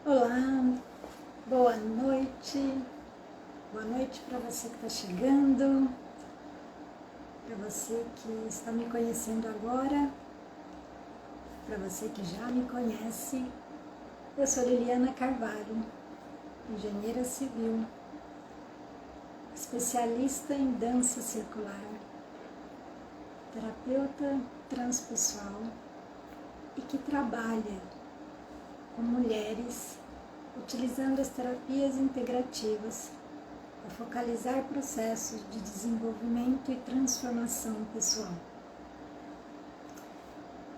Olá, boa noite para você que está chegando, para você que está me conhecendo agora, para você que já me conhece. Eu sou Liliana Carvalho, engenheira civil, especialista em dança circular, terapeuta transpessoal e que trabalha com mulheres utilizando as terapias integrativas para focalizar processos de desenvolvimento e transformação pessoal.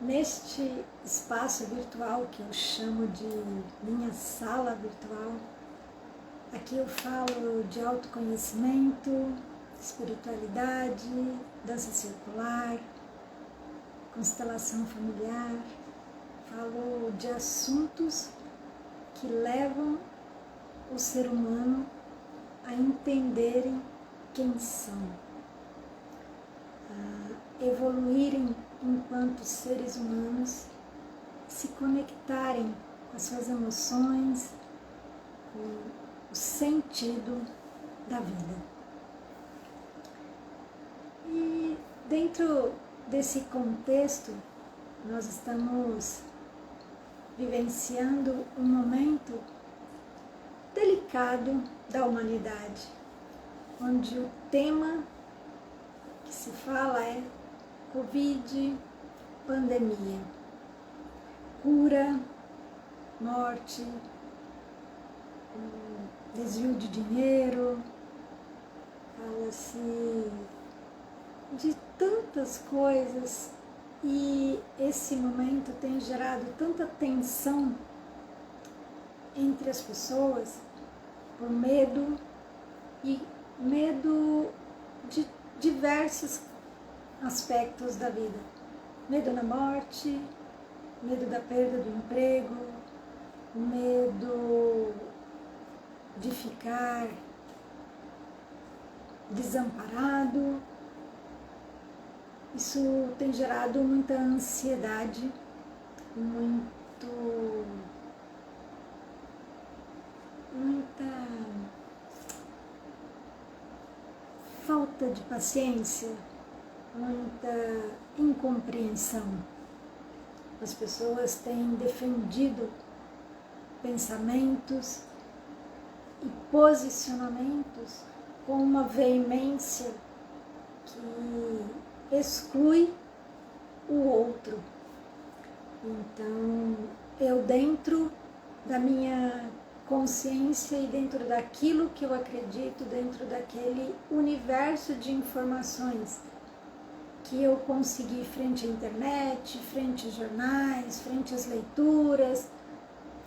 Neste espaço virtual que eu chamo de minha sala virtual, aqui eu falo de autoconhecimento, espiritualidade, dança circular, constelação familiar, falo de assuntos que levam o ser humano a entenderem quem são, a evoluírem enquanto seres humanos, se conectarem com as suas emoções, com o sentido da vida. E dentro desse contexto, nós estamos vivenciando um momento delicado da humanidade, onde o tema que se fala é Covid, pandemia, cura, morte, desvio de dinheiro, fala-se de tantas coisas. E esse momento tem gerado tanta tensão entre as pessoas por medo de diversos aspectos da vida. Medo da morte, medo da perda do emprego, medo de ficar desamparado. Isso tem gerado muita ansiedade, muita falta de paciência, muita incompreensão. As pessoas têm defendido pensamentos e posicionamentos com uma veemência que exclui o outro. Então, eu dentro da minha consciência e dentro daquilo que eu acredito, dentro daquele universo de informações que eu consegui frente à internet, frente aos jornais, frente às leituras,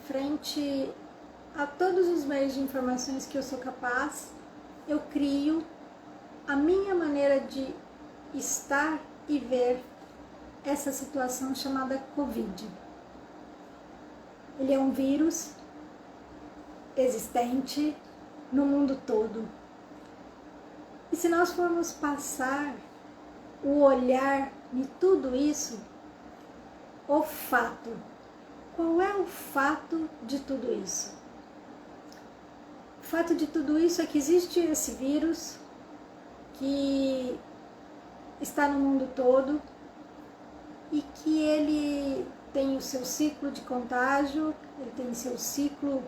frente a todos os meios de informações que eu sou capaz, eu crio a minha maneira de estar e ver essa situação chamada Covid. Ele é um vírus existente no mundo todo. E se nós formos passar o olhar em tudo isso, o fato, qual é o fato de tudo isso? O fato de tudo isso é que existe esse vírus que está no mundo todo e que ele tem o seu ciclo de contágio, ele tem o seu ciclo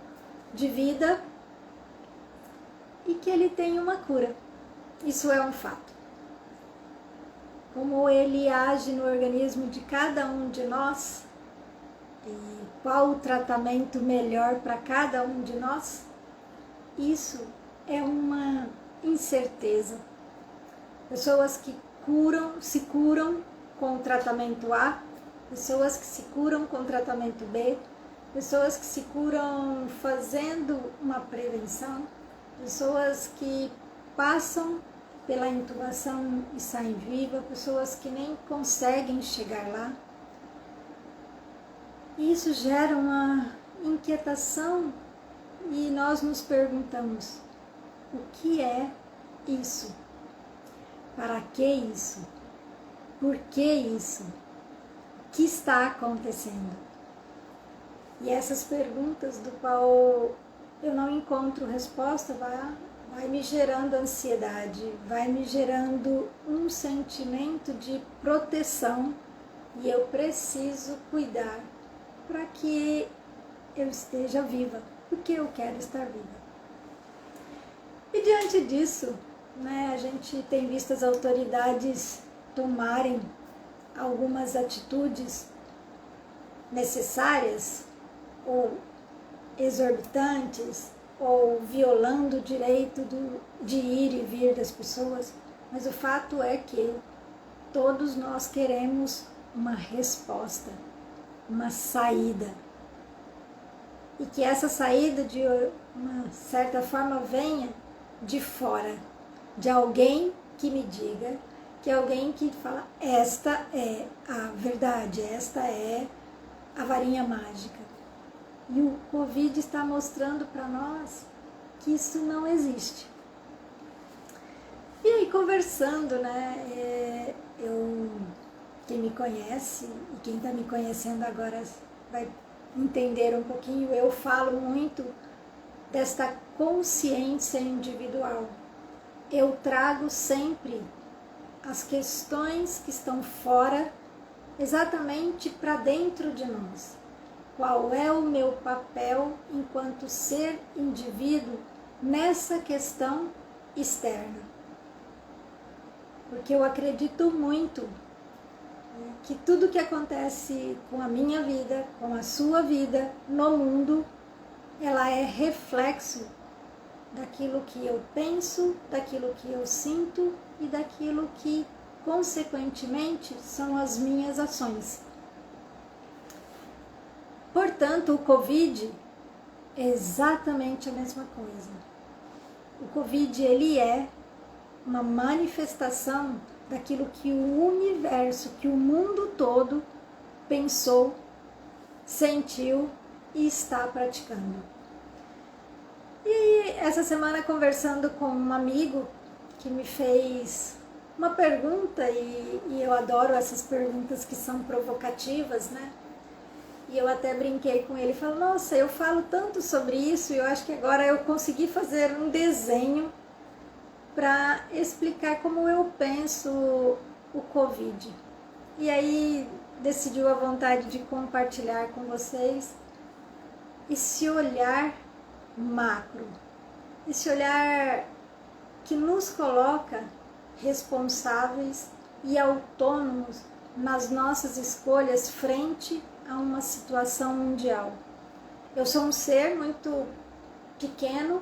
de vida e que ele tem uma cura. Isso é um fato. Como ele age no organismo de cada um de nós e qual o tratamento melhor para cada um de nós, isso é uma incerteza. Pessoas que se curam com o tratamento A, pessoas que se curam com o tratamento B, pessoas que se curam fazendo uma prevenção, pessoas que passam pela intubação e saem vivas, pessoas que nem conseguem chegar lá. Isso gera uma inquietação e nós nos perguntamos: o que é isso? Para que isso? Por que isso? O que está acontecendo? E essas perguntas do qual eu não encontro resposta vai me gerando ansiedade, vai me gerando um sentimento de proteção e eu preciso cuidar para que eu esteja viva, porque eu quero estar viva. E diante disso, né, a gente tem visto as autoridades tomarem algumas atitudes necessárias ou exorbitantes ou violando o direito de ir e vir das pessoas, mas o fato é que todos nós queremos uma resposta, uma saída. E que essa saída, de uma certa forma, venha de fora, de alguém que me diga, que é alguém que fala, esta é a verdade, esta é a varinha mágica. E o Covid está mostrando para nós que isso não existe. E aí, conversando, né, quem me conhece e quem está me conhecendo agora vai entender um pouquinho, eu falo muito desta consciência individual. Eu trago sempre as questões que estão fora exatamente para dentro de nós. Qual é o meu papel enquanto ser indivíduo nessa questão externa? Porque eu acredito muito que tudo que acontece com a minha vida, com a sua vida, no mundo, ela é reflexo daquilo que eu penso, daquilo que eu sinto e daquilo que, consequentemente, são as minhas ações. Portanto, o Covid é exatamente a mesma coisa. O Covid, ele é uma manifestação daquilo que o universo, que o mundo todo pensou, sentiu e está praticando. E essa semana, conversando com um amigo que me fez uma pergunta, e eu adoro essas perguntas que são provocativas, né? E eu até brinquei com ele, falei, nossa, eu falo tanto sobre isso e eu acho que agora eu consegui fazer um desenho para explicar como eu penso o Covid. E aí decidiu a vontade de compartilhar com vocês esse olhar macro, esse olhar que nos coloca responsáveis e autônomos nas nossas escolhas frente a uma situação mundial. Eu sou um ser muito pequeno,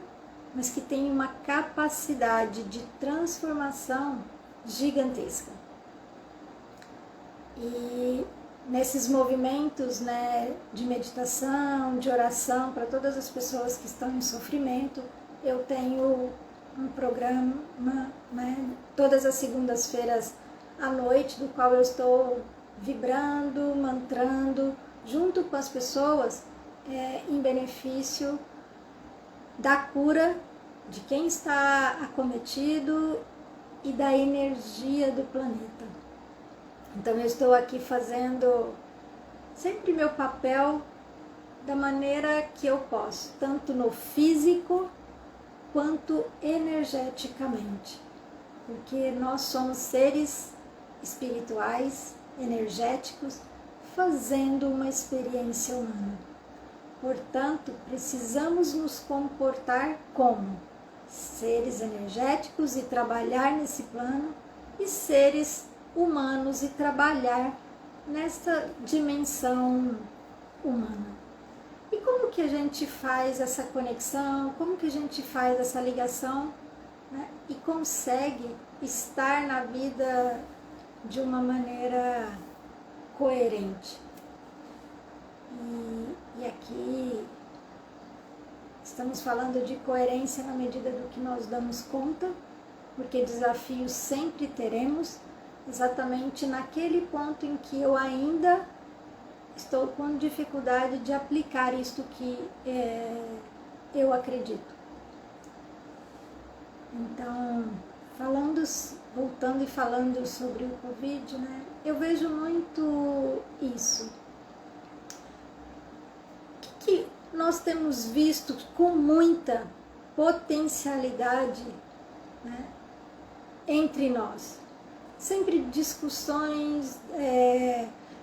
mas que tem uma capacidade de transformação gigantesca. E nesses movimentos, né, de meditação, de oração para todas as pessoas que estão em sofrimento, eu tenho um programa, né, todas as segundas-feiras à noite, do qual eu estou vibrando, mantrando, junto com as pessoas, em benefício da cura de quem está acometido e da energia do planeta. Então eu estou aqui fazendo sempre meu papel da maneira que eu posso, tanto no físico quanto energeticamente, porque nós somos seres espirituais, energéticos, fazendo uma experiência humana. Portanto, precisamos nos comportar como seres energéticos e trabalhar nesse plano, e seres humanos e trabalhar nessa dimensão humana. E como que a gente faz essa conexão, como que a gente faz essa ligação, né, e consegue estar na vida de uma maneira coerente? E aqui estamos falando de coerência na medida do que nós damos conta, porque desafios sempre teremos, exatamente naquele ponto em que eu ainda estou com dificuldade de aplicar isto que eu acredito. Então, voltando e falando sobre o Covid, né, eu vejo muito isso. nós temos visto com muita potencialidade, né, entre nós. Sempre discussões,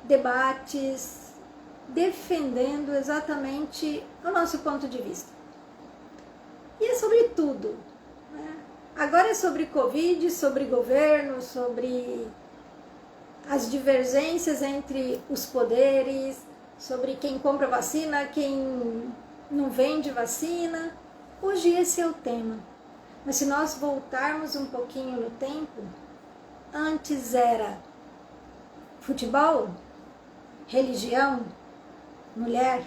debates, defendendo exatamente o nosso ponto de vista. E é sobre tudo, né? Agora é sobre Covid, sobre governo, sobre as divergências entre os poderes, sobre quem compra vacina, quem não vende vacina. Hoje esse é o tema. Mas se nós voltarmos um pouquinho no tempo, antes era futebol, religião, mulher,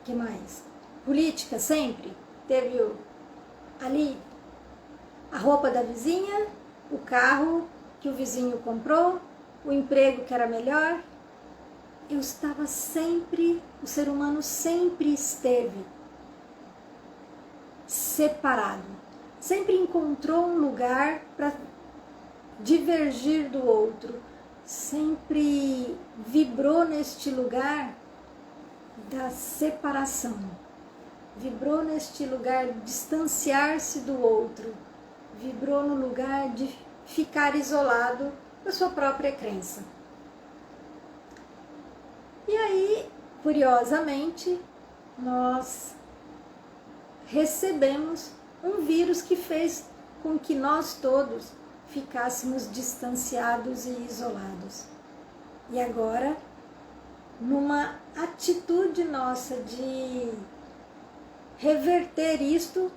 que mais? Política sempre. Teve ali a roupa da vizinha, o carro que o vizinho comprou, o emprego que era melhor. Eu estava sempre, o ser humano sempre esteve separado. Sempre encontrou um lugar para divergir do outro. Sempre vibrou neste lugar da separação. Vibrou neste lugar de distanciar-se do outro. Vibrou no lugar de ficar isolado da sua própria crença. E aí, curiosamente, nós recebemos um vírus que fez com que nós todos ficássemos distanciados e isolados. E agora, numa atitude nossa de reverter isto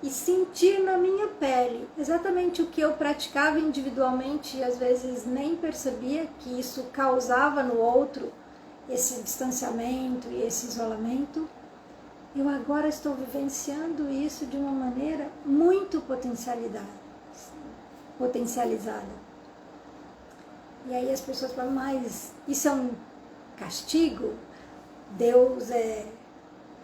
e sentir na minha pele exatamente o que eu praticava individualmente e às vezes nem percebia que isso causava no outro esse distanciamento e esse isolamento, eu agora estou vivenciando isso de uma maneira muito potencializada. E aí as pessoas falam, mas isso é um castigo? Deus é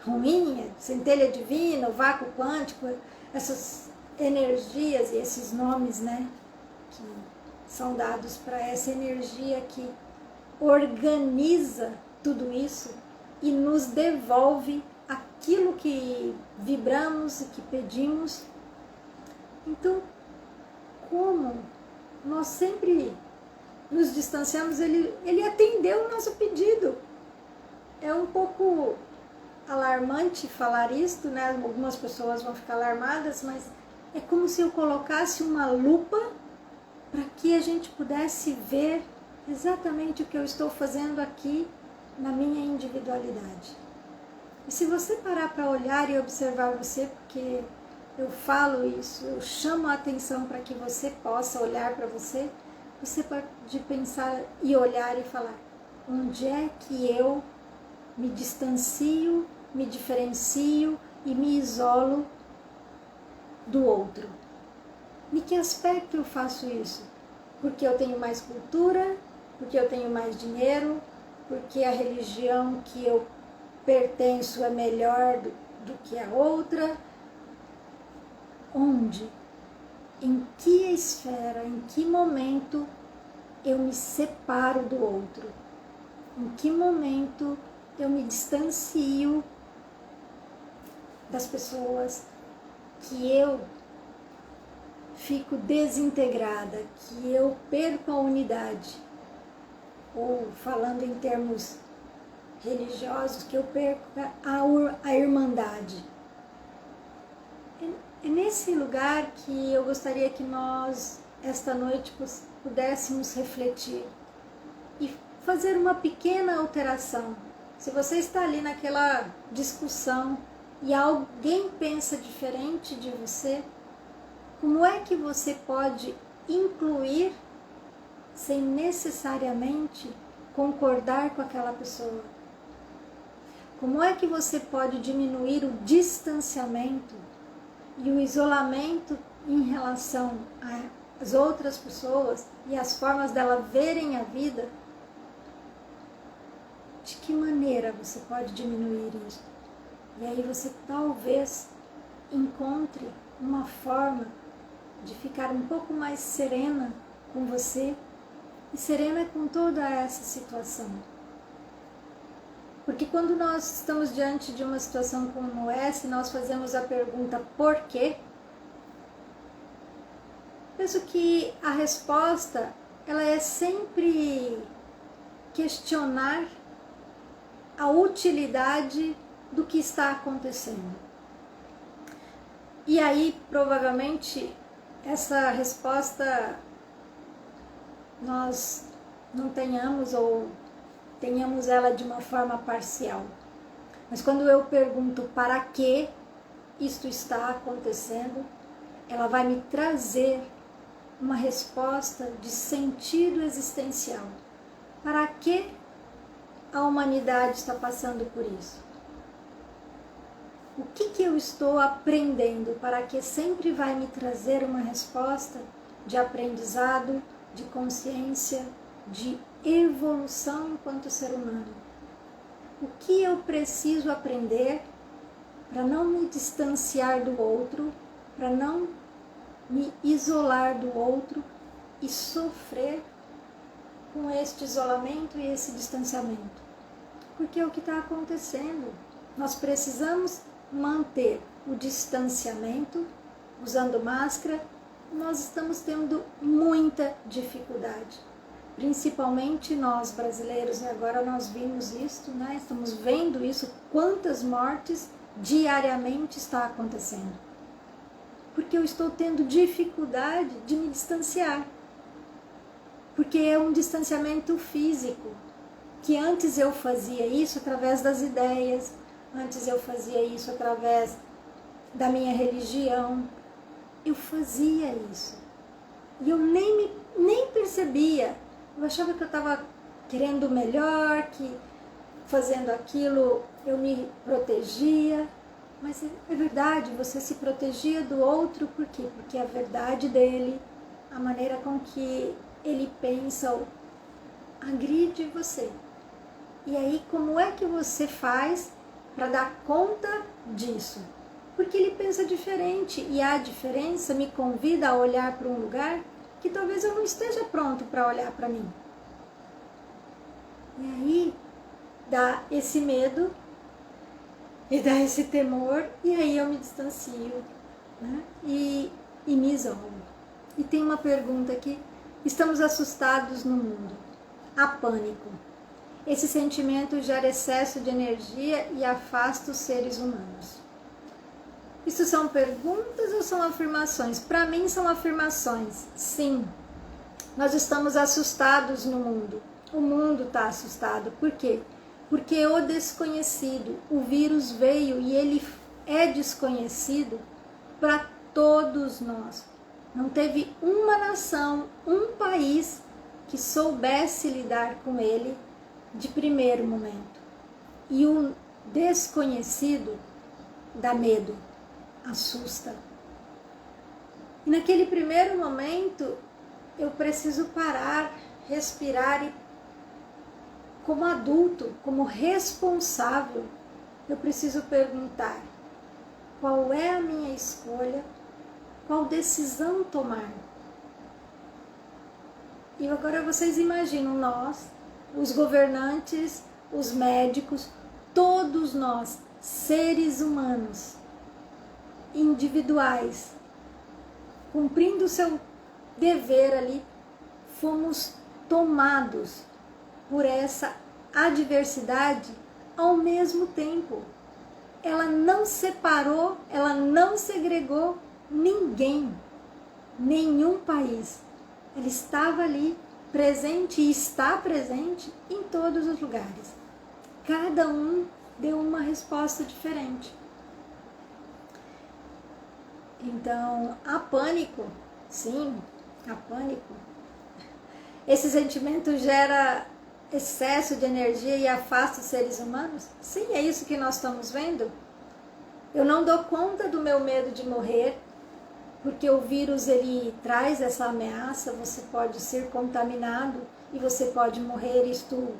ruim, é centelha divina, o vácuo quântico, essas energias e esses nomes, né, que são dados para essa energia que organiza tudo isso e nos devolve aquilo que vibramos e que pedimos. Então, como nós sempre nos distanciamos, ele atendeu o nosso pedido. É um pouco alarmante falar isto, né? Algumas pessoas vão ficar alarmadas, mas é como se eu colocasse uma lupa para que a gente pudesse ver exatamente o que eu estou fazendo aqui na minha individualidade. E se você parar para olhar e observar você, porque eu falo isso, eu chamo a atenção para que você possa olhar para você, você pode pensar e olhar e falar, onde é que eu me distancio, me diferencio e me isolo do outro? Em que aspecto eu faço isso? Porque eu tenho mais cultura, porque eu tenho mais dinheiro, porque a religião que eu pertenço é melhor do que a outra? Onde? Em que esfera, em que momento eu me separo do outro? Em que momento eu me distancio das pessoas, que eu fico desintegrada, que eu perco a unidade? Ou, falando em termos religiosos, que eu perco a irmandade. É nesse lugar que eu gostaria que nós, esta noite, pudéssemos refletir e fazer uma pequena alteração. Se você está ali naquela discussão e alguém pensa diferente de você, como é que você pode incluir sem necessariamente concordar com aquela pessoa? Como é que você pode diminuir o distanciamento e o isolamento em relação às outras pessoas e as formas dela verem a vida? De que maneira você pode diminuir isso? E aí você talvez encontre uma forma de ficar um pouco mais serena com você e serena com toda essa situação. Porque quando nós estamos diante de uma situação como essa, nós fazemos a pergunta por quê? Penso que a resposta, ela é sempre questionar a utilidade do que está acontecendo. E aí, provavelmente, essa resposta nós não tenhamos ou tenhamos ela de uma forma parcial. Mas quando eu pergunto para que isto está acontecendo, ela vai me trazer uma resposta de sentido existencial. Para que a humanidade está passando por isso? O que eu estou aprendendo? Para que sempre vai me trazer uma resposta de aprendizado, de consciência, de evolução enquanto ser humano. O que eu preciso aprender para não me distanciar do outro, para não me isolar do outro e sofrer com este isolamento e esse distanciamento? Porque é o que está acontecendo. Nós precisamos manter o distanciamento, usando máscara. Nós estamos tendo muita dificuldade, principalmente nós brasileiros, e agora nós vimos isso, né? Estamos vendo isso, quantas mortes diariamente está acontecendo. Porque eu estou tendo dificuldade de me distanciar. Porque é um distanciamento físico, que antes eu fazia isso através das ideias, antes eu fazia isso através da minha religião, eu fazia isso. E eu nem percebia. Eu achava que eu estava querendo melhor, que fazendo aquilo eu me protegia. Mas é verdade, você se protegia do outro, por quê? Porque a verdade dele, a maneira com que ele pensa, agride você. E aí, como é que você faz para dar conta disso? Porque ele pensa diferente, e a diferença me convida a olhar para um lugar que talvez eu não esteja pronto para olhar para mim. E aí dá esse medo, e dá esse temor, e aí eu me distancio, né? E me isolo. E tem uma pergunta aqui: estamos assustados no mundo, há pânico. Esse sentimento gera excesso de energia e afasta os seres humanos. Isso são perguntas ou são afirmações? Para mim são afirmações. Sim, nós estamos assustados no mundo. O mundo está assustado. Por quê? Porque o desconhecido, o vírus veio e ele é desconhecido para todos nós. Não teve uma nação, um país que soubesse lidar com ele de primeiro momento. E o desconhecido dá medo, assusta. E naquele primeiro momento eu preciso parar, respirar e, como adulto, como responsável, eu preciso perguntar: qual é a minha escolha? Qual decisão tomar? E agora vocês imaginam nós, os governantes, os médicos, todos nós, seres humanos, individuais, cumprindo o seu dever ali, fomos tomados por essa adversidade ao mesmo tempo. Ela não separou, ela não segregou ninguém, nenhum país. Ela estava ali, presente e está presente em todos os lugares. Cada um deu uma resposta diferente. Então, há pânico, sim, há pânico. Esse sentimento gera excesso de energia e afasta os seres humanos? Sim, é isso que nós estamos vendo. Eu não dou conta do meu medo de morrer, porque o vírus ele traz essa ameaça, você pode ser contaminado e você pode morrer. Isto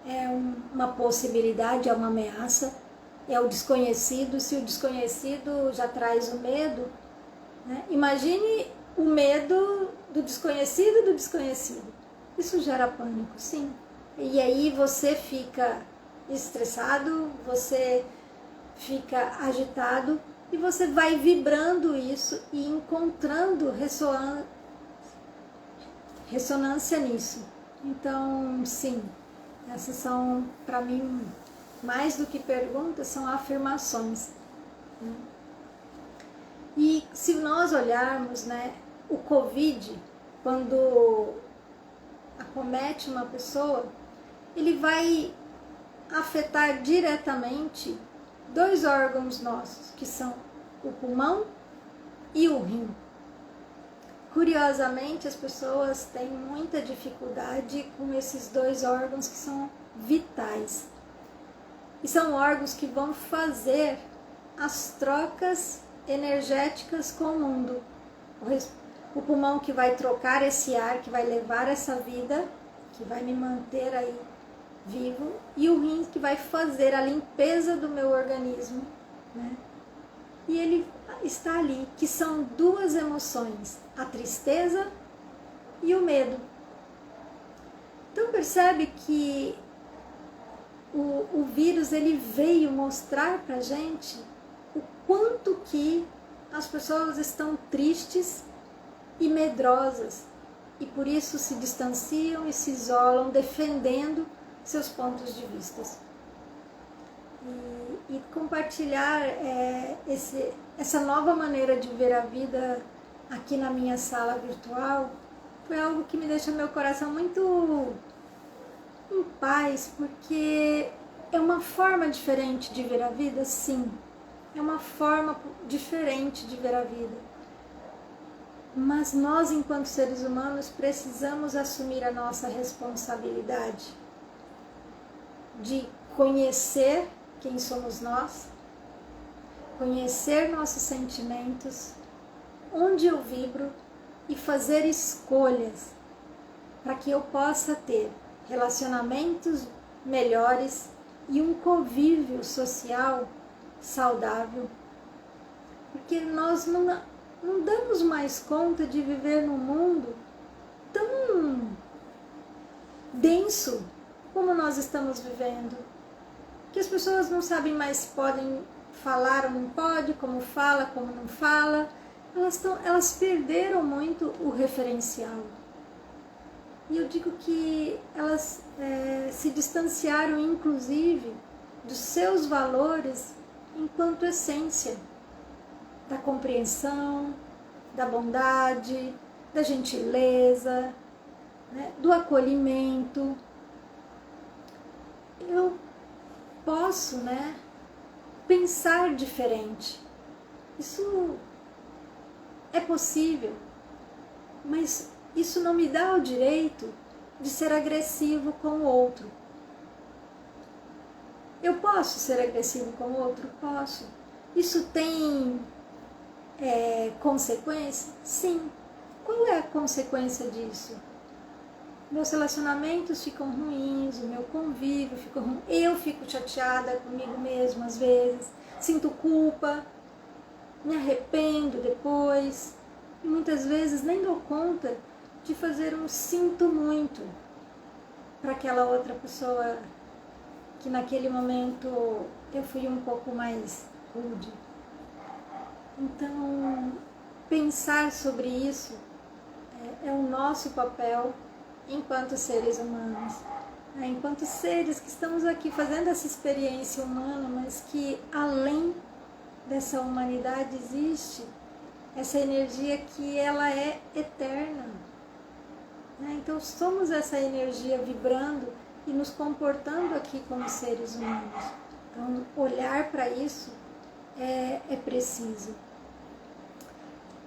é uma possibilidade, é uma ameaça, é o desconhecido. Se o desconhecido já traz o medo, né? Imagine o medo do desconhecido. Isso gera pânico, sim. E aí você fica estressado, você fica agitado e você vai vibrando isso e encontrando ressonância nisso. Então, sim, essas são, para mim, mais do que perguntas, são afirmações, né? E se nós olharmos, né, o Covid, quando acomete uma pessoa, ele vai afetar diretamente 2 órgãos nossos, que são o pulmão e o rim. Curiosamente, as pessoas têm muita dificuldade com esses 2 órgãos que são vitais. E são órgãos que vão fazer as trocas energéticas com o mundo. O pulmão que vai trocar esse ar, que vai levar essa vida, que vai me manter aí vivo, e o rim que vai fazer a limpeza do meu organismo, né? E ele está ali, que são 2 emoções, a tristeza e o medo. Então percebe que o vírus, ele veio mostrar pra gente o quanto que as pessoas estão tristes e medrosas, e por isso se distanciam e se isolam, defendendo seus pontos de vista. E compartilhar essa nova maneira de ver a vida aqui na minha sala virtual foi algo que me deixa meu coração muito em paz, porque é uma forma diferente de ver a vida, sim. É uma forma diferente de ver a vida. Mas nós, enquanto seres humanos, precisamos assumir a nossa responsabilidade de conhecer quem somos nós, conhecer nossos sentimentos, onde eu vibro e fazer escolhas para que eu possa ter relacionamentos melhores e um convívio social saudável, porque nós não damos mais conta de viver num mundo tão denso como nós estamos vivendo, que as pessoas não sabem mais se podem falar ou não pode, como fala, como não fala. Elas perderam muito o referencial. E eu digo que elas se distanciaram, inclusive, dos seus valores enquanto essência, da compreensão, da bondade, da gentileza, né, do acolhimento. Eu posso, né, pensar diferente. Isso é possível, mas isso não me dá o direito de ser agressivo com o outro. Eu posso ser agressivo com o outro? Posso. Isso tem consequência? Sim. Qual é a consequência disso? Meus relacionamentos ficam ruins, o meu convívio fica ruim, eu fico chateada comigo mesma às vezes, sinto culpa, me arrependo depois, e muitas vezes nem dou conta de fazer um sinto muito para aquela outra pessoa que naquele momento eu fui um pouco mais rude. Então, pensar sobre isso é o nosso papel enquanto seres humanos, enquanto seres que estamos aqui fazendo essa experiência humana, mas que além dessa humanidade existe essa energia que ela é eterna. Então somos essa energia vibrando e nos comportando aqui como seres humanos. Então olhar para isso é preciso.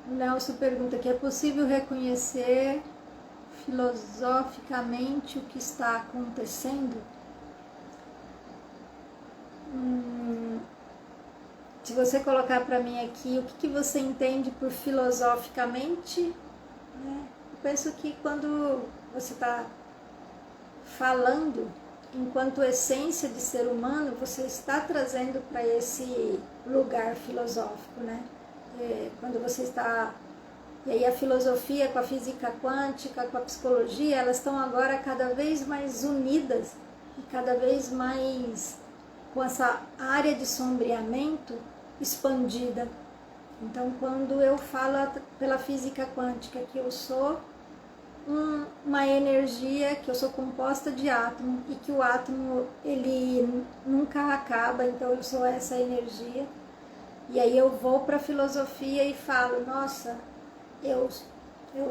O Nelson pergunta aqui: é possível reconhecer filosoficamente o que está acontecendo? Se você colocar para mim aqui o que você entende por filosoficamente, né? Eu penso que quando você está falando enquanto essência de ser humano, você está trazendo para esse lugar filosófico, né? Quando você está... E aí a filosofia com a física quântica, com a psicologia, elas estão agora cada vez mais unidas e cada vez mais com essa área de sombreamento expandida. Então, quando eu falo pela física quântica que eu sou uma energia, que eu sou composta de átomo e que o átomo ele nunca acaba, então eu sou essa energia. E aí eu vou para a filosofia e falo, nossa, eu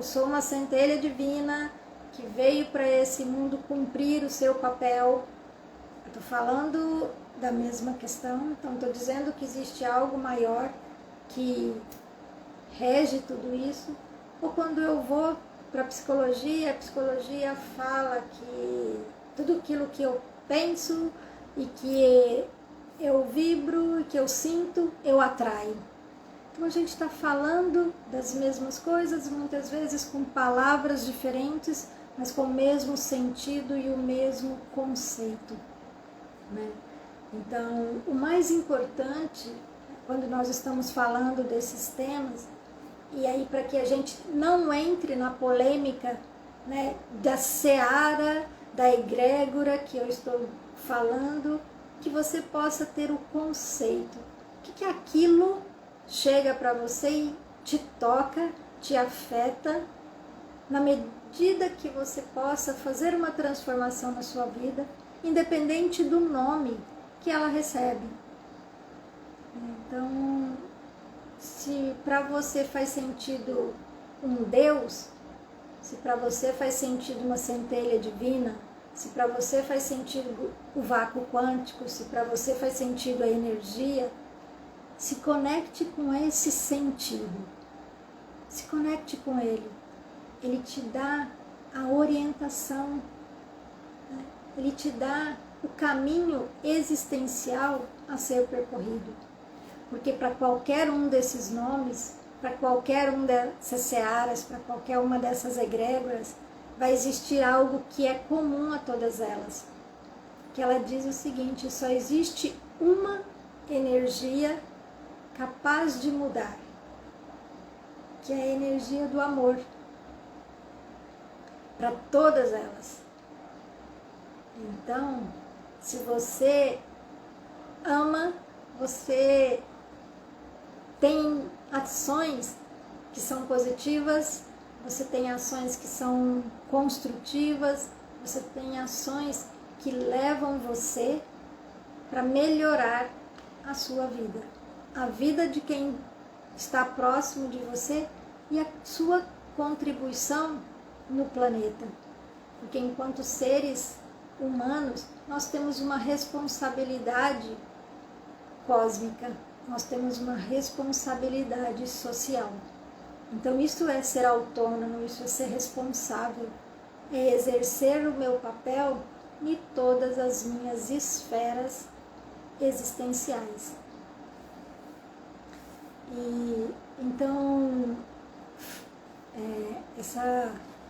sou uma centelha divina que veio para esse mundo cumprir o seu papel. Eu estou falando da mesma questão, então estou dizendo que existe algo maior que rege tudo isso. Ou quando eu vou para a psicologia fala que tudo aquilo que eu penso e que eu vibro, que eu sinto, eu atraio. Então a gente está falando das mesmas coisas, muitas vezes com palavras diferentes, mas com o mesmo sentido e o mesmo conceito, né? Então, o mais importante, quando nós estamos falando desses temas, e aí para que a gente não entre na polêmica, né, da seara, da egrégora que eu estou falando, que você possa ter o conceito. O que aquilo chega para você e te toca, te afeta, na medida que você possa fazer uma transformação na sua vida, independente do nome que ela recebe. Então, se para você faz sentido um Deus, se para você faz sentido uma centelha divina, se para você faz sentido o vácuo quântico, se para você faz sentido a energia, se conecte com esse sentido. Se conecte com ele. Ele te dá a orientação, né? Ele te dá o caminho existencial a ser percorrido. Porque para qualquer um desses nomes, para qualquer um dessas searas, para qualquer uma dessas egrégoras, vai existir algo que é comum a todas elas. Que ela diz o seguinte: só existe uma energia capaz de mudar, que é a energia do amor, para todas elas. Então, se você ama, você tem ações que são positivas, você tem ações que são construtivas, você tem ações que levam você para melhorar a sua vida, a vida de quem está próximo de você e a sua contribuição no planeta. Porque enquanto seres humanos, nós temos uma responsabilidade cósmica, nós temos uma responsabilidade social. Então isso é ser autônomo, isso é ser responsável, é exercer o meu papel em todas as minhas esferas existenciais. E então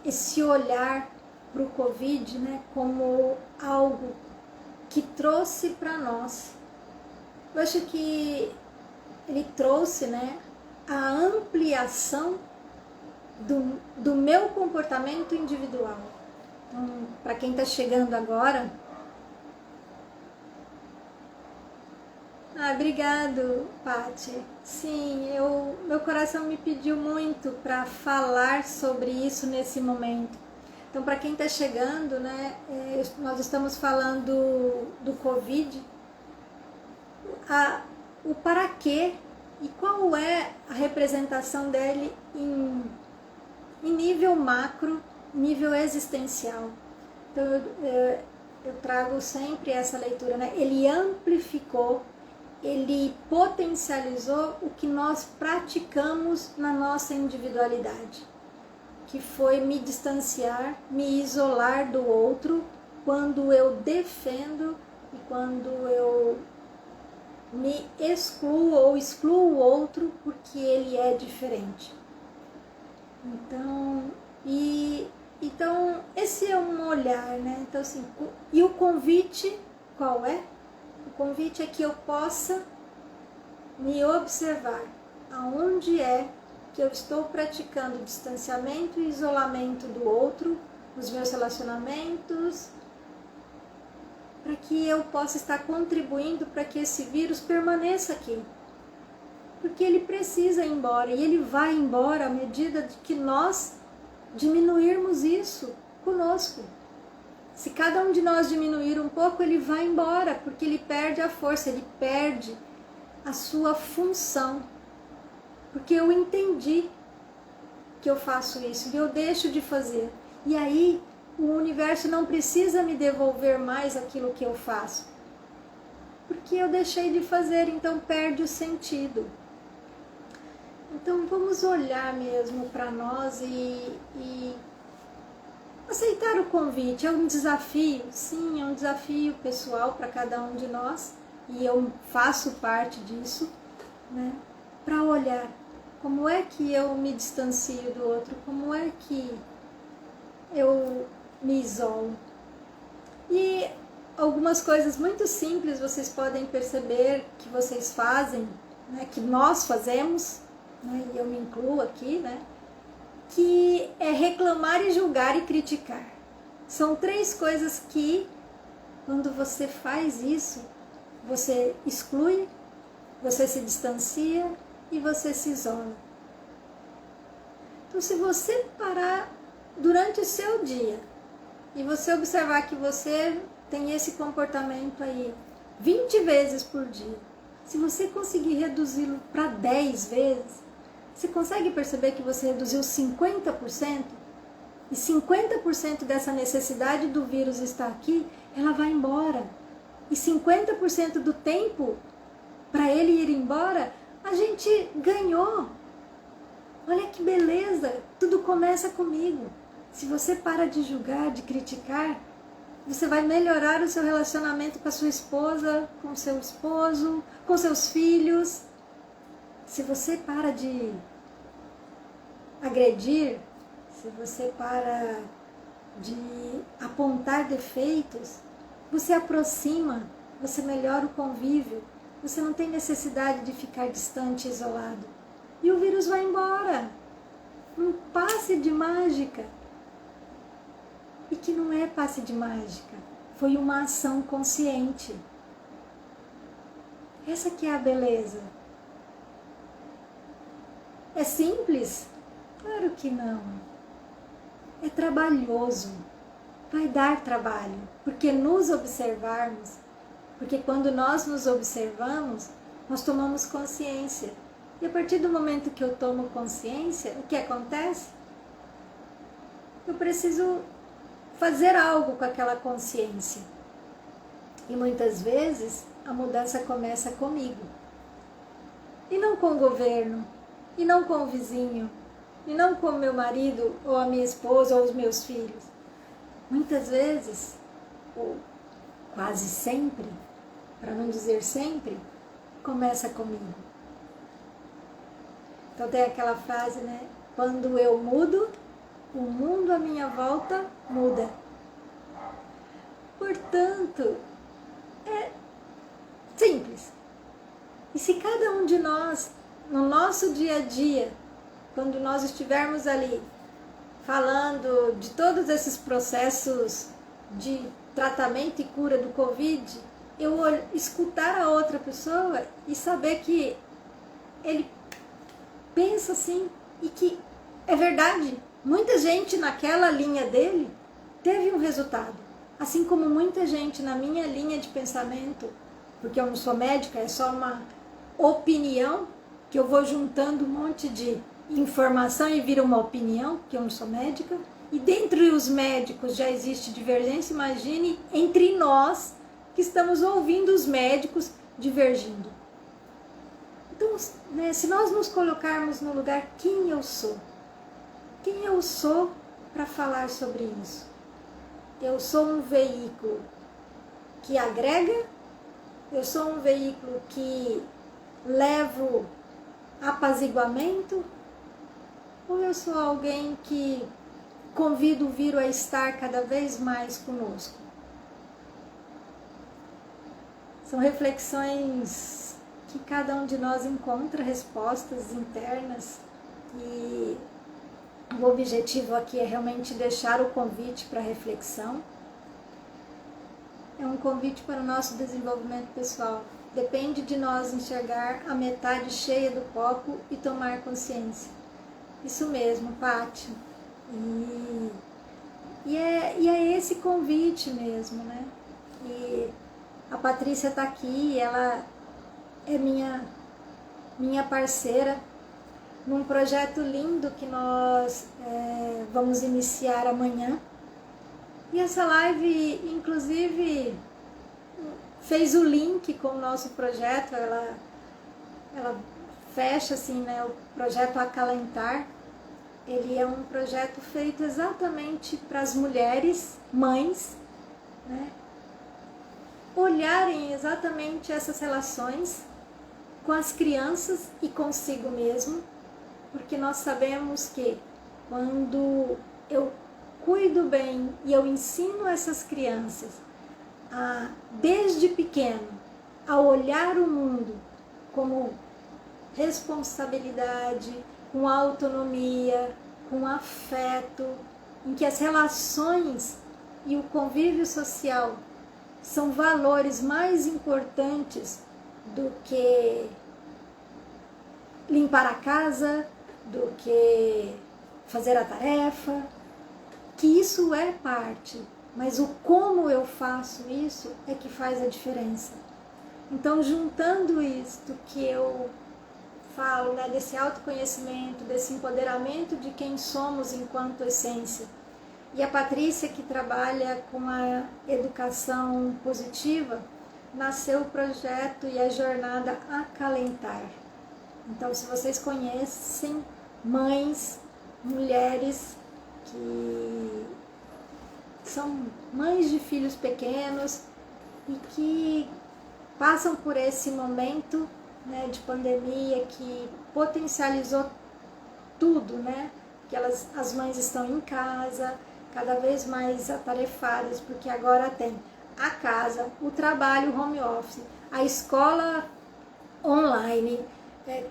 esse olhar para o Covid, né, como algo que trouxe para nós, eu acho que ele trouxe, né, a ampliação do meu comportamento individual. Então, para quem está chegando agora, obrigado, Paty. Sim, meu coração me pediu muito para falar sobre isso nesse momento. Então, para quem está chegando, né, nós estamos falando do Covid, o para quê e qual é a representação dele em nível macro, nível existencial. Então, eu trago sempre essa leitura, né? Ele amplificou, ele potencializou o que nós praticamos na nossa individualidade, que foi me distanciar, me isolar do outro, quando eu defendo e quando eu me excluo ou excluo o outro porque ele é diferente. Então esse é um olhar, né? Então, assim, e o convite, qual é? O convite é que eu possa me observar aonde é que eu estou praticando distanciamento e isolamento do outro, nos meus relacionamentos, para que eu possa estar contribuindo para que esse vírus permaneça aqui. Porque ele precisa ir embora, e ele vai embora à medida de que nós diminuirmos isso conosco. Se cada um de nós diminuir um pouco, ele vai embora, porque ele perde a força, ele perde a sua função. Porque eu entendi que eu faço isso e eu deixo de fazer. E aí o universo não precisa me devolver mais aquilo que eu faço. Porque eu deixei de fazer, então perde o sentido. Então vamos olhar mesmo para nós e aceitar o convite. É um desafio, sim, é um desafio pessoal para cada um de nós. E eu faço parte disso, né? Para olhar como é que eu me distancio do outro, como é que eu me isolo. E algumas coisas muito simples vocês podem perceber que vocês fazem, né, que nós fazemos, né, e eu me incluo aqui, né, que é reclamar e julgar e criticar. São 3 coisas que, quando você faz isso, você exclui, você se distancia e você se isola. Então, se você parar durante o seu dia e você observar que você tem esse comportamento aí 20 vezes por dia, se você conseguir reduzi-lo para 10 vezes, você consegue perceber que você reduziu 50%? E 50% dessa necessidade do vírus estar aqui, ela vai embora. E 50% do tempo para ele ir embora, a gente ganhou. Olha que beleza, tudo começa comigo. Se você para de julgar, de criticar, você vai melhorar o seu relacionamento com a sua esposa, com o seu esposo, com seus filhos. Se você para de agredir, se você para de apontar defeitos, você aproxima, você melhora o convívio, você não tem necessidade de ficar distante, isolado. E o vírus vai embora. Um passe de mágica. E que não é passe de mágica, foi uma ação consciente. Essa que é a beleza. É simples? Claro que não. É trabalhoso. Vai dar trabalho, porque nos observarmos, porque quando nós nos observamos, nós tomamos consciência. E a partir do momento que eu tomo consciência, o que acontece? Eu preciso fazer algo com aquela consciência. E muitas vezes a mudança começa comigo. E não com o governo, e não com o vizinho, e não com o meu marido, ou a minha esposa, ou os meus filhos. Muitas vezes, ou quase sempre, para não dizer sempre, começa comigo. Então tem aquela frase, né? Quando eu mudo, o mundo à minha volta muda. Portanto, é simples. E se cada um de nós, no nosso dia a dia, quando nós estivermos ali falando de todos esses processos de tratamento e cura do Covid, eu escutar a outra pessoa e saber que ele pensa assim e que é verdade. Muita gente naquela linha dele teve um resultado, assim como muita gente na minha linha de pensamento, porque eu não sou médica, é só uma opinião que eu vou juntando um monte de informação e vira uma opinião, que eu não sou médica, e dentre os médicos já existe divergência, imagine entre nós que estamos ouvindo os médicos divergindo. Então, né, se nós nos colocarmos no lugar quem eu sou para falar sobre isso? Eu sou um veículo que agrega? Eu sou um veículo que levo apaziguamento? Ou eu sou alguém que convido o vírus a estar cada vez mais conosco? São reflexões que cada um de nós encontra respostas internas e o objetivo aqui é realmente deixar o convite para reflexão. é um convite para o nosso desenvolvimento pessoal. Depende de nós enxergar a metade cheia do copo e tomar consciência. Isso mesmo, Paty. E é esse convite mesmo, né? E a Patrícia está aqui, ela é minha parceira num projeto lindo que nós vamos iniciar amanhã. E essa live, inclusive, fez o link com o nosso projeto, ela fecha assim, né, o projeto Acalentar. Ele é um projeto feito exatamente para as mulheres, mães, né, olharem exatamente essas relações com as crianças e consigo mesmo, porque nós sabemos que quando eu cuido bem e eu ensino essas crianças desde pequeno a olhar o mundo como responsabilidade, com autonomia, com afeto, em que as relações e o convívio social são valores mais importantes do que limpar a casa, do que fazer a tarefa, que isso é parte, mas o como eu faço isso é que faz a diferença. Então, juntando isto que eu falo, né, desse autoconhecimento, desse empoderamento de quem somos enquanto essência, e a Patrícia, que trabalha com a educação positiva, nasceu o projeto e a jornada Acalentar. Então, se vocês conhecem mães, mulheres que são mães de filhos pequenos e que passam por esse momento, né, de pandemia que potencializou tudo, né? Que as mães estão em casa, cada vez mais atarefadas, porque agora tem a casa, o trabalho, o home office, a escola online,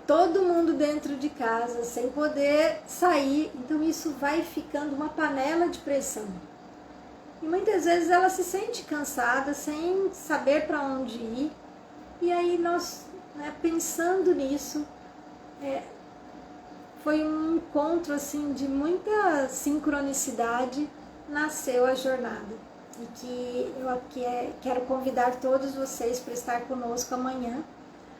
todo mundo dentro de casa, sem poder sair. Então isso vai ficando uma panela de pressão. E muitas vezes ela se sente cansada, sem saber para onde ir. E aí nós, né, pensando nisso, foi um encontro assim, de muita sincronicidade, nasceu a jornada. E que eu aqui quero convidar todos vocês para estar conosco amanhã,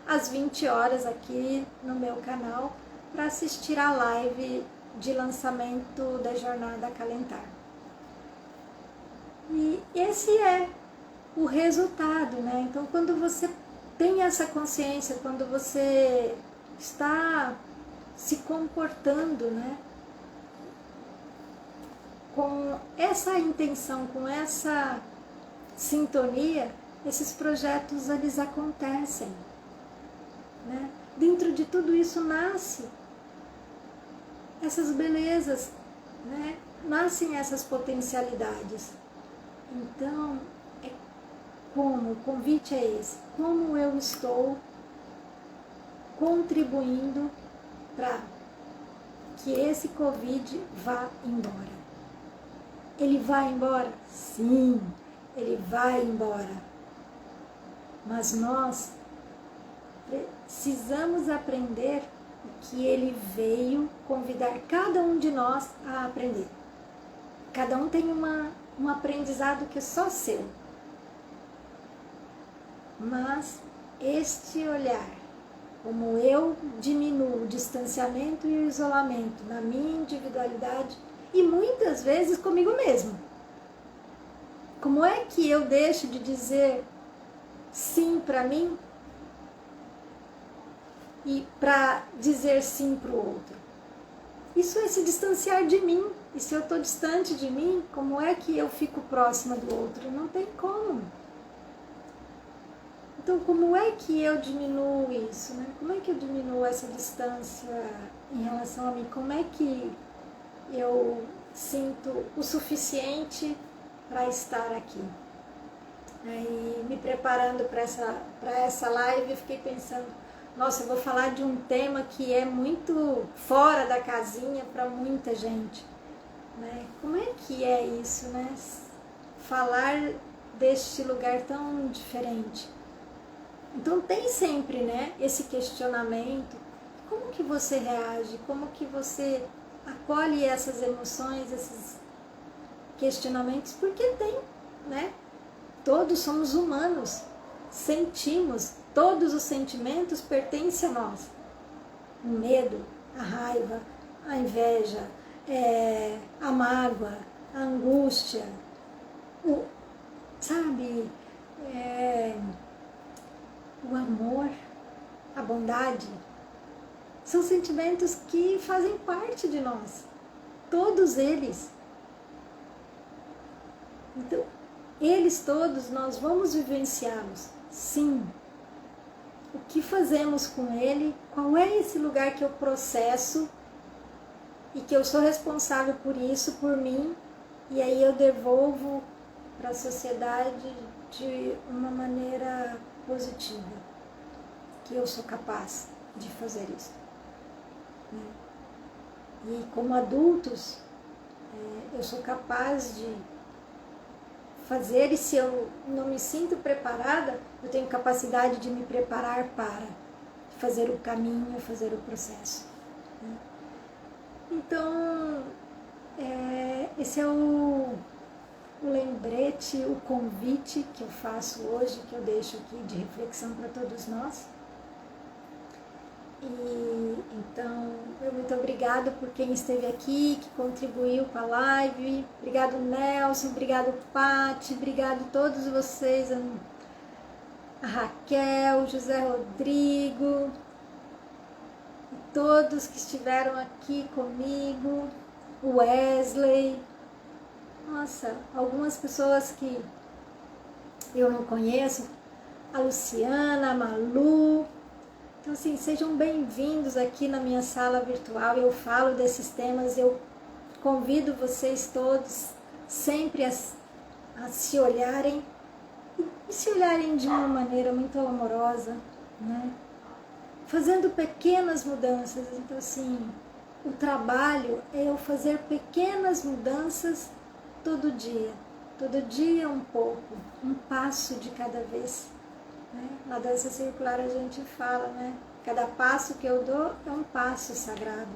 às 20 horas, aqui no meu canal, para assistir a live de lançamento da Jornada Acalentar. E esse é o resultado, né? Então, quando você tem essa consciência, quando você está se comportando, né, com essa intenção, com essa sintonia, esses projetos eles acontecem, né? Dentro de tudo isso nasce essas belezas, né? Nascem essas potencialidades. Então, o convite é esse, como eu estou contribuindo para que esse Covid vá embora. Ele vai embora? Sim, ele vai embora. Mas nós precisamos aprender o que ele veio convidar cada um de nós a aprender. Cada um tem um aprendizado que é só seu. Mas este olhar, como eu diminuo o distanciamento e o isolamento na minha individualidade e muitas vezes comigo mesmo. Como é que eu deixo de dizer sim para mim e para dizer sim para o outro? Isso é se distanciar de mim. E se eu estou distante de mim, como é que eu fico próxima do outro? Não tem como. Então, como é que eu diminuo isso, né? Como é que eu diminuo essa distância em relação a mim? Como é que eu sinto o suficiente para estar aqui? E me preparando para essa live, eu fiquei pensando, nossa, eu vou falar de um tema que é muito fora da casinha para muita gente, né? Como é que é isso, né? Falar deste lugar tão diferente? Então tem sempre, né, esse questionamento, como que você reage, como que você acolhe essas emoções, esses questionamentos, porque tem, né, todos somos humanos, sentimos, todos os sentimentos pertencem a nós, o medo, a raiva, a inveja, a mágoa, a angústia, sabe, o amor, a bondade, são sentimentos que fazem parte de nós, todos eles. Então, eles todos nós vamos vivenciá-los, sim. O que fazemos com ele? Qual é esse lugar que eu processo e que eu sou responsável por isso, por mim, e aí eu devolvo para a sociedade de uma maneira positiva, que eu sou capaz de fazer isso. E como adultos, eu sou capaz de fazer, e se eu não me sinto preparada, eu tenho capacidade de me preparar para fazer o caminho, fazer o processo. Então, esse é o lembrete, o convite que eu faço hoje, que eu deixo aqui de reflexão para todos nós. E então, muito obrigada por quem esteve aqui, que contribuiu com a live. Obrigado, Nelson, obrigado, Pati, obrigado a todos vocês, a Raquel, José Rodrigo, todos que estiveram aqui comigo, o Wesley. Nossa, algumas pessoas que eu não conheço, a Luciana, a Malu. Então, assim, sejam bem-vindos aqui na minha sala virtual. Eu falo desses temas, eu convido vocês todos sempre a se olharem e se olharem de uma maneira muito amorosa, né? Fazendo pequenas mudanças. Então, assim, o trabalho é eu fazer pequenas mudanças todo dia um pouco, um passo de cada vez. Na dança circular a gente fala, né? Cada passo que eu dou é um passo sagrado.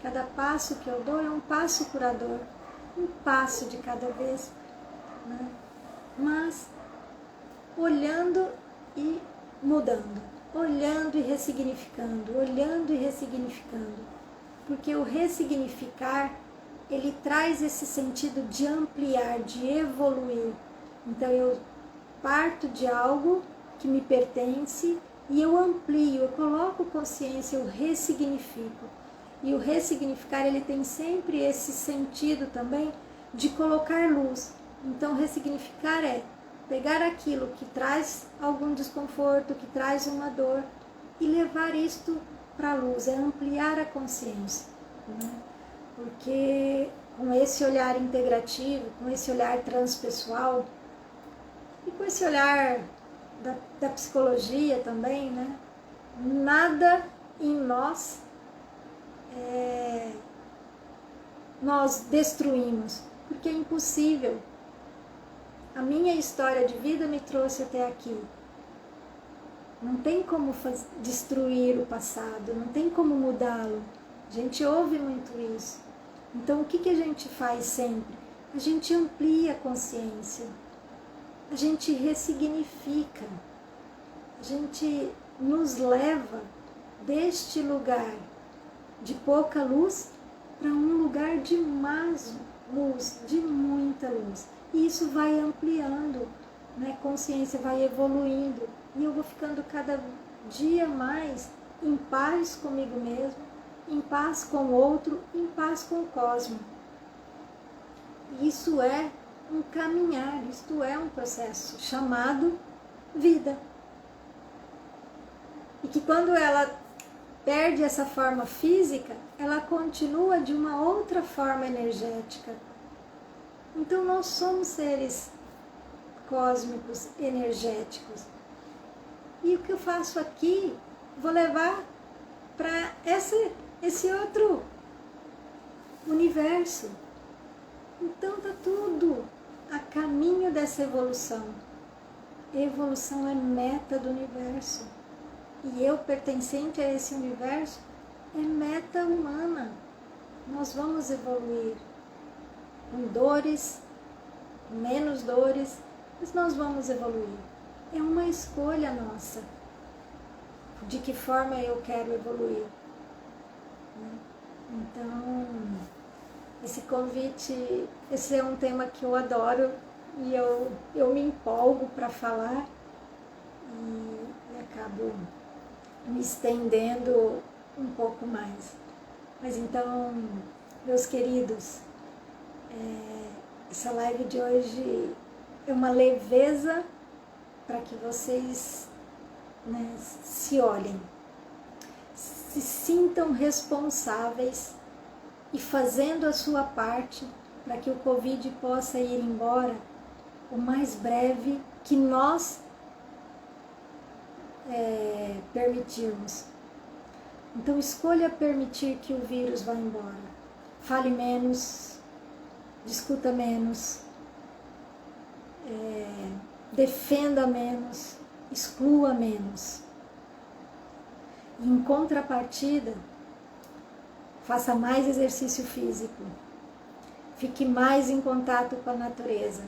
Cada passo que eu dou é um passo curador. Um passo de cada vez. Né? Mas olhando e mudando. Olhando e ressignificando. Olhando e ressignificando. Porque o ressignificar, ele traz esse sentido de ampliar, de evoluir. Então eu parto de algo que me pertence e eu amplio, eu coloco consciência, eu ressignifico. E o ressignificar, ele tem sempre esse sentido também de colocar luz. Então, ressignificar é pegar aquilo que traz algum desconforto, que traz uma dor, e levar isto para a luz, é ampliar a consciência. Né? Porque com esse olhar integrativo, com esse olhar transpessoal, e com esse olhar da psicologia também, né? Nada em nós nós destruímos, porque é impossível. A minha história de vida me trouxe até aqui. Não tem como destruir o passado, não tem como mudá-lo. A gente ouve muito isso. Então, o que a gente faz sempre? A gente amplia a consciência. A gente ressignifica, a gente nos leva deste lugar de pouca luz para um lugar de mais luz, de muita luz. E isso vai ampliando, né? A consciência vai evoluindo e eu vou ficando cada dia mais em paz comigo mesmo, em paz com o outro, em paz com o cosmos. Isso é um caminhar, isto é um processo chamado vida. E que quando ela perde essa forma física, ela continua de uma outra forma energética. Então nós somos seres cósmicos, energéticos. E o que eu faço aqui, vou levar para esse outro universo. Então está tudo a caminho dessa evolução. Evolução é meta do universo. E eu, pertencente a esse universo, é meta humana. Nós vamos evoluir com dores, com menos dores, mas nós vamos evoluir. É uma escolha nossa. De que forma eu quero evoluir. Então, esse convite, esse é um tema que eu adoro e eu me empolgo para falar e acabo me estendendo um pouco mais. Mas então, meus queridos, essa live de hoje é uma leveza para que vocês, né, se olhem, se sintam responsáveis e fazendo a sua parte para que o Covid possa ir embora o mais breve que nós permitirmos. Então escolha permitir que o vírus vá embora. Fale menos, discuta menos, defenda menos, exclua menos. Em contrapartida, faça mais exercício físico, fique mais em contato com a natureza.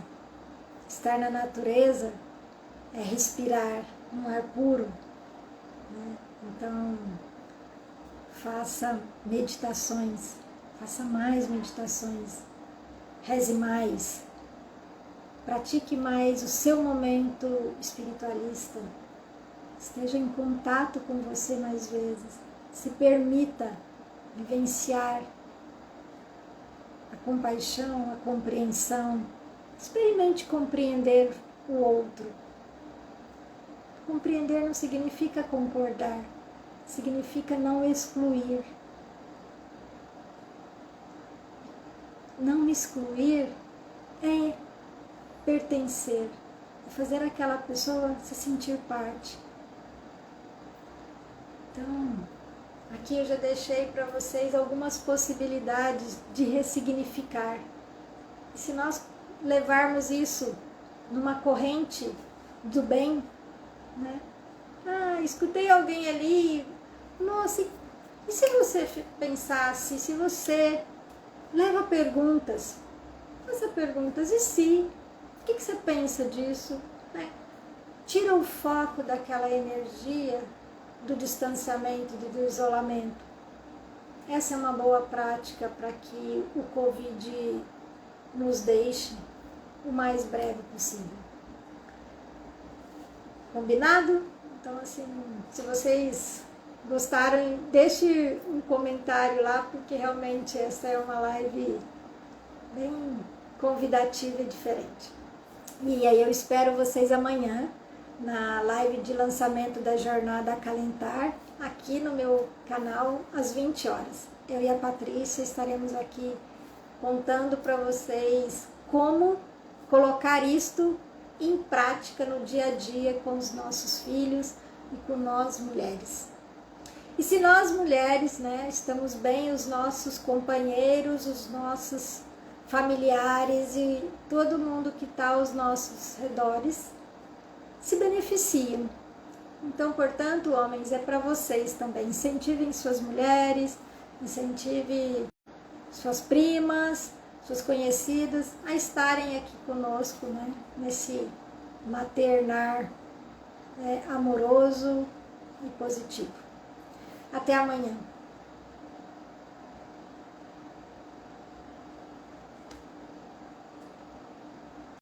Estar na natureza é respirar um ar puro, né? Então, faça meditações, faça mais meditações, reze mais, pratique mais o seu momento espiritualista, esteja em contato com você mais vezes, se permita vivenciar a compaixão, a compreensão, experimente compreender o outro. Compreender não significa concordar, significa não excluir. Não excluir é pertencer, é fazer aquela pessoa se sentir parte. Então, aqui eu já deixei para vocês algumas possibilidades de ressignificar. E se nós levarmos isso numa corrente do bem, né? Escutei alguém ali, nossa, e se você pensasse, se você leva perguntas, faça perguntas, e se? O que você pensa disso? Né? Tira o foco daquela energia do distanciamento, do isolamento. Essa é uma boa prática para que o Covid nos deixe o mais breve possível. Combinado? Então, assim, se vocês gostaram, deixe um comentário lá, porque realmente essa é uma live bem convidativa e diferente. E aí eu espero vocês amanhã na live de lançamento da Jornada Acalentar, aqui no meu canal, às 20 horas. Eu e a Patrícia estaremos aqui contando para vocês como colocar isto em prática no dia a dia com os nossos filhos e com nós mulheres. E se nós mulheres, né, estamos bem, os nossos companheiros, os nossos familiares e todo mundo que está aos nossos redores se beneficiam. Então, portanto, homens, é para vocês também. Incentivem suas mulheres, incentive suas primas, suas conhecidas a estarem aqui conosco, né, nesse maternar amoroso e positivo. Até amanhã.